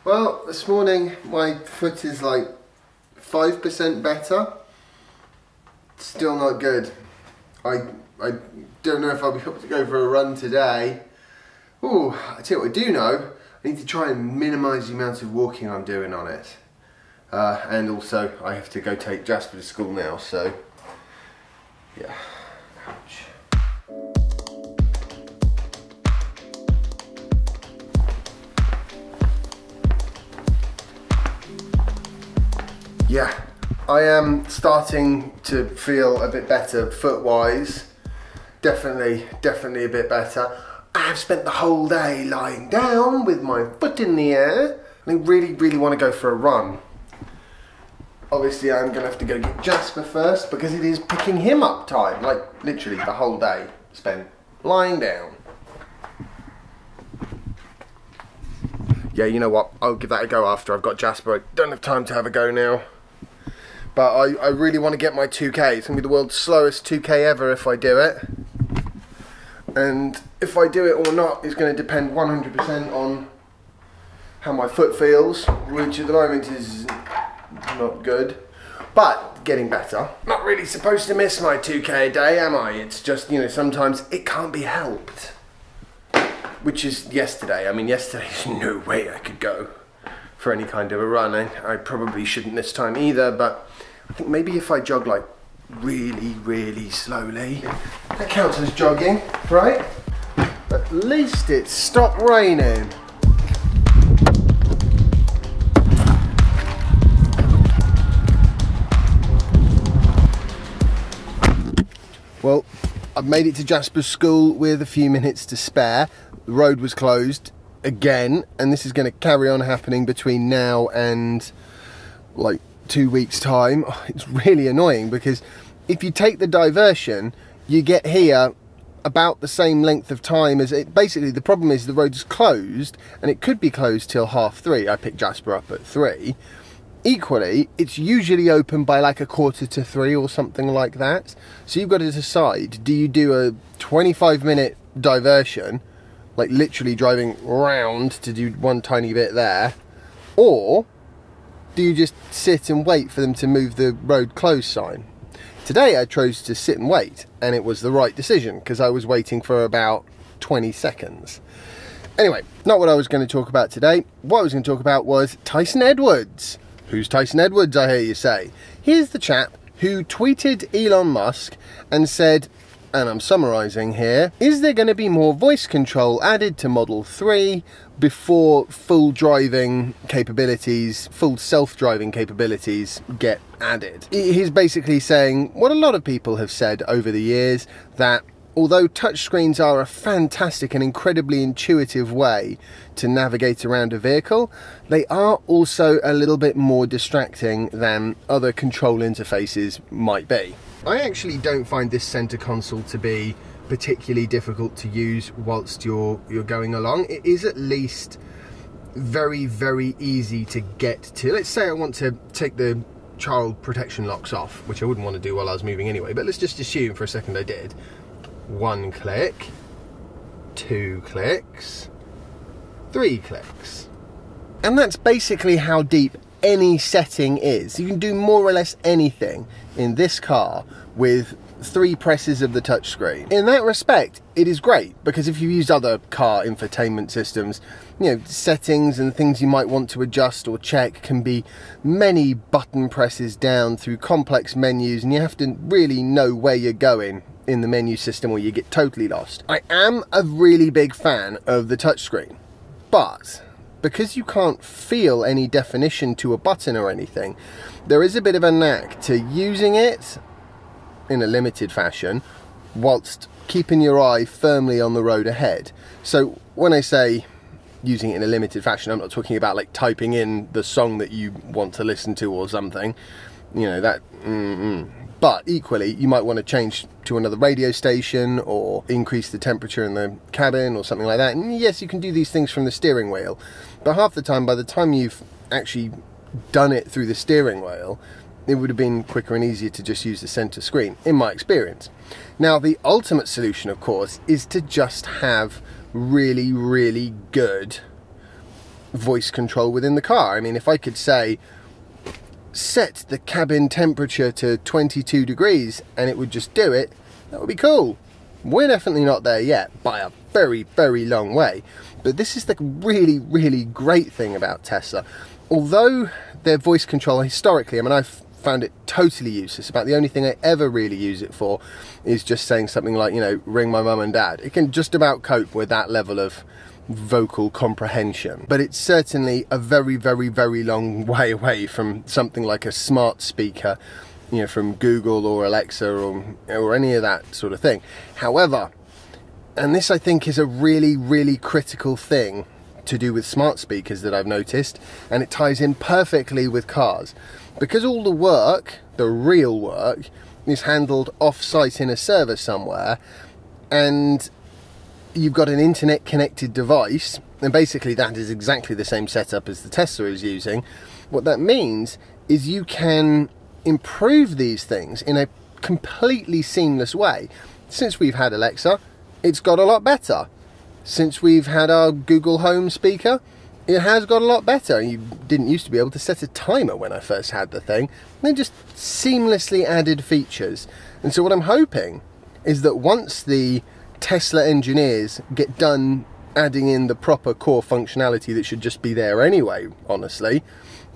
Well, this morning my foot is like 5% better. Still not good. I don't know if I'll be able to go for a run today. Ooh, I tell you what I do know, I need to try and minimise the amount of walking I'm doing on it. And also I have to go take Jasper to school now, so yeah. Ouch. Yeah, I am starting to feel a bit better foot-wise. Definitely a bit better. I have spent the whole day lying down with my foot in the air. I really want to go for a run. Obviously, I'm going to have to go get Jasper first because it is picking him up time. Like, literally the whole day spent lying down. Yeah, you know what? I'll give that a go after I've got Jasper. I don't have time to have a go now. But I really want to get my 2K. It's going to be the world's slowest 2K ever if I do it. And if I do it or not is going to depend 100% on how my foot feels, which at the moment is not good. But getting better. Not really supposed to miss my 2K a day, am I? It's just, you know, sometimes it can't be helped. Which is yesterday. I mean, yesterday there's no way I could go for any kind of a run. I probably shouldn't this time either, but I think maybe if I jog like really slowly, that counts as jogging, right? At least it stopped raining. Well, I've made it to Jasper's school with a few minutes to spare. The road was closed again, and this is going to carry on happening between now and like 2 weeks time. It's really annoying because if you take the diversion, you get here about the same length of time as it. Basically, the problem is the road's closed, and it could be closed till 3:30. I picked Jasper up at 3. Equally, it's usually open by like 2:45 or something like that. So you've got to decide, do you do a 25-minute diversion, like literally driving round to do one tiny bit there, or do you just sit and wait for them to move the road closed sign? Today I chose to sit and wait, and it was the right decision because I was waiting for about 20 seconds. Anyway, not what I was going to talk about today. What I was going to talk about was Tyson Edwards. Who's Tyson Edwards, I hear you say? Here's the chap who tweeted Elon Musk and said, and I'm summarising here, is there going to be more voice control added to Model 3 before full driving capabilities, full self-driving capabilities get added? He's basically saying what a lot of people have said over the years, that although touchscreens are a fantastic and incredibly intuitive way to navigate around a vehicle, they are also a little bit more distracting than other control interfaces might be. I actually don't find this center console to be particularly difficult to use whilst you're going along. It is at least very easy to get to. Let's say I want to take the child protection locks off, which I wouldn't want to do while I was moving anyway, but let's just assume for a second I did. 1 click, 2 clicks, 3 clicks. And that's basically how deep any setting is. You can do more or less anything in this car with 3 presses of the touchscreen. In that respect, it is great, because if you use other car infotainment systems, you know, settings and things you might want to adjust or check can be many button presses down through complex menus, and you have to really know where you're going in the menu system or you get totally lost. I am a really big fan of the touchscreen, but because you can't feel any definition to a button or anything, there is a bit of a knack to using it in a limited fashion whilst keeping your eye firmly on the road ahead. So when I say using it in a limited fashion, I'm not talking about like typing in the song that you want to listen to or something, you know, that But equally, you might want to change to another radio station or increase the temperature in the cabin or something like that. And yes, you can do these things from the steering wheel, but half the time, by the time you've actually done it through the steering wheel, it would have been quicker and easier to just use the center screen, in my experience. Now, the ultimate solution, of course, is to just have really good voice control within the car. I mean, if I could say, set the cabin temperature to 22 degrees and it would just do it, that would be cool. We're definitely not there yet, by a very, very long way. But this is the really, really great thing about Tesla. Although their voice control historically, I mean, I've found it totally useless. About the only thing I ever really use it for is just saying something like, you know, ring my mum and dad. It can just about cope with that level of vocal comprehension, but it's certainly a very, very, very long way away from something like a smart speaker, you know, from Google or Alexa or any of that sort of thing. However, and this I think is a really, really critical thing to do with smart speakers that I've noticed, and it ties in perfectly with cars, because all the work, the real work, is handled off-site in a server somewhere, and you've got an internet connected device, and basically that is exactly the same setup as the Tesla is using. What that means is you can improve these things in a completely seamless way. Since we've had Alexa, it's got a lot better. Since we've had our Google Home speaker, it has got a lot better. You didn't used to be able to set a timer when I first had the thing. They just seamlessly added features. And so what I'm hoping is that once the Tesla engineers get done adding in the proper core functionality that should just be there anyway, honestly,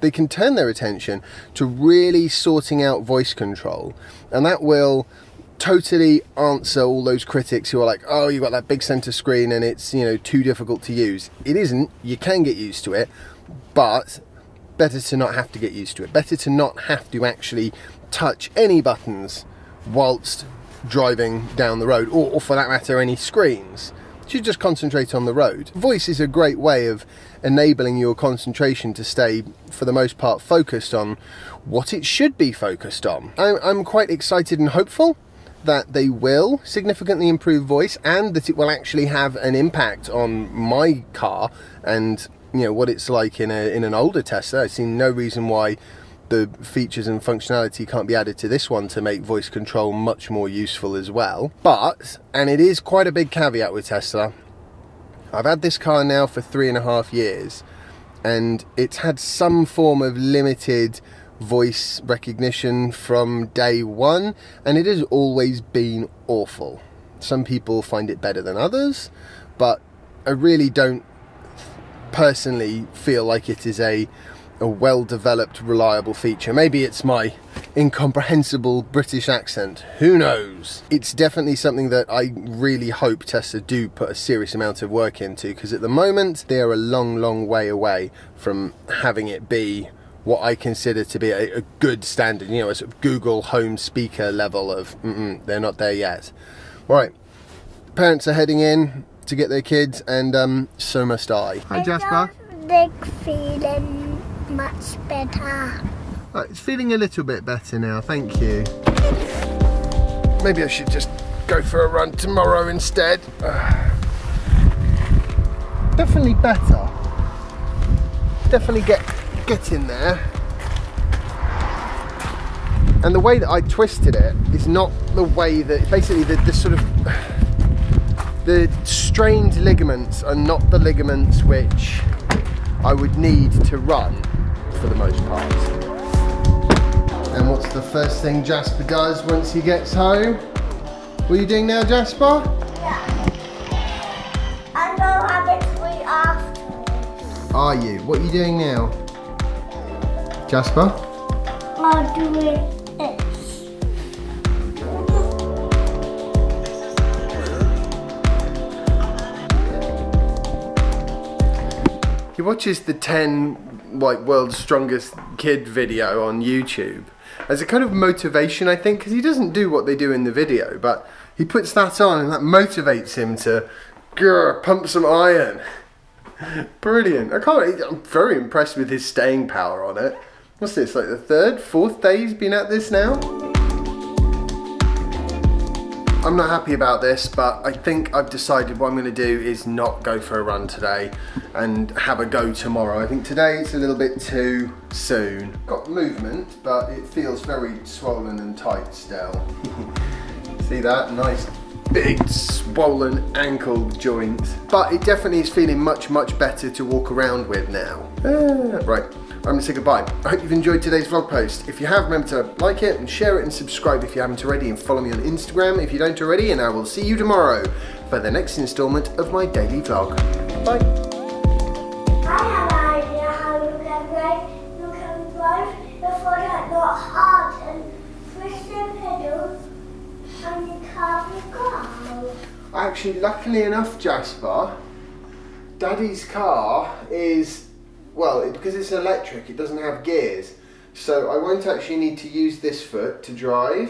they can turn their attention to really sorting out voice control, and that will totally answer all those critics who are like, oh, you've got that big center screen and it's, you know, too difficult to use. It isn't. You can get used to it, but better to not have to get used to it. Better to not have to actually touch any buttons whilst driving down the road, or for that matter any screens. You should just concentrate on the road. Voice is a great way of enabling your concentration to stay, for the most part, focused on what it should be focused on. I'm quite excited and hopeful that they will significantly improve voice, and that it will actually have an impact on my car and, you know, what it's like in an older Tesla. I see no reason why the features and functionality can't be added to this one to make voice control much more useful as well. But, and it is quite a big caveat with Tesla, I've had this car now for 3.5 years, and it's had some form of limited voice recognition from day one, and it has always been awful. Some people find it better than others, but I really don't personally feel like it is a well-developed, reliable feature. Maybe it's my incomprehensible British accent, who knows? It's definitely something that I really hope Tesla do put a serious amount of work into, because at the moment they are a long, long way away from having it be what I consider to be a good standard, you know, a sort of Google Home speaker level of, they're not there yet. Right, parents are heading in to get their kids, and so must I. Hi Jasper. Feeling much better. It's feeling a little bit better now, thank you. Maybe I should just go for a run tomorrow instead. Definitely better. Definitely get in there. And the way that I twisted it is not the way that, basically the sort of, the strained ligaments are not the ligaments which I would need to run for the most part. And what's the first thing Jasper does once he gets home? What are you doing now, Jasper? Yeah. I'm gonna have it free afterwards. Are you? What are you doing now? Jasper? I'm doing this. He watches the 10 like world's strongest kid video on YouTube as a kind of motivation, I think, because he doesn't do what they do in the video, but he puts that on and that motivates him to pump some iron. Brilliant. I'm very impressed with his staying power on it. What's this, like the 3rd, 4th day he's been at this now? I'm not happy about this, but I think I've decided what I'm going to do is not go for a run today and have a go tomorrow. I think today it's a little bit too soon. Got movement, but it feels very swollen and tight still. See that? Nice big swollen ankle joint. But it definitely is feeling much better to walk around with now. Right, I'm gonna say goodbye. I hope you've enjoyed today's vlog post. If you have, remember to like it and share it and subscribe if you haven't already, and follow me on Instagram if you don't already, and I will see you tomorrow for the next instalment of my daily vlog. Bye. I have an idea how you can drive the foot not hard and push the pedal and the car will go. Actually, luckily enough, Jasper, Daddy's car is, well, because it's electric, it doesn't have gears. So I won't actually need to use this foot to drive.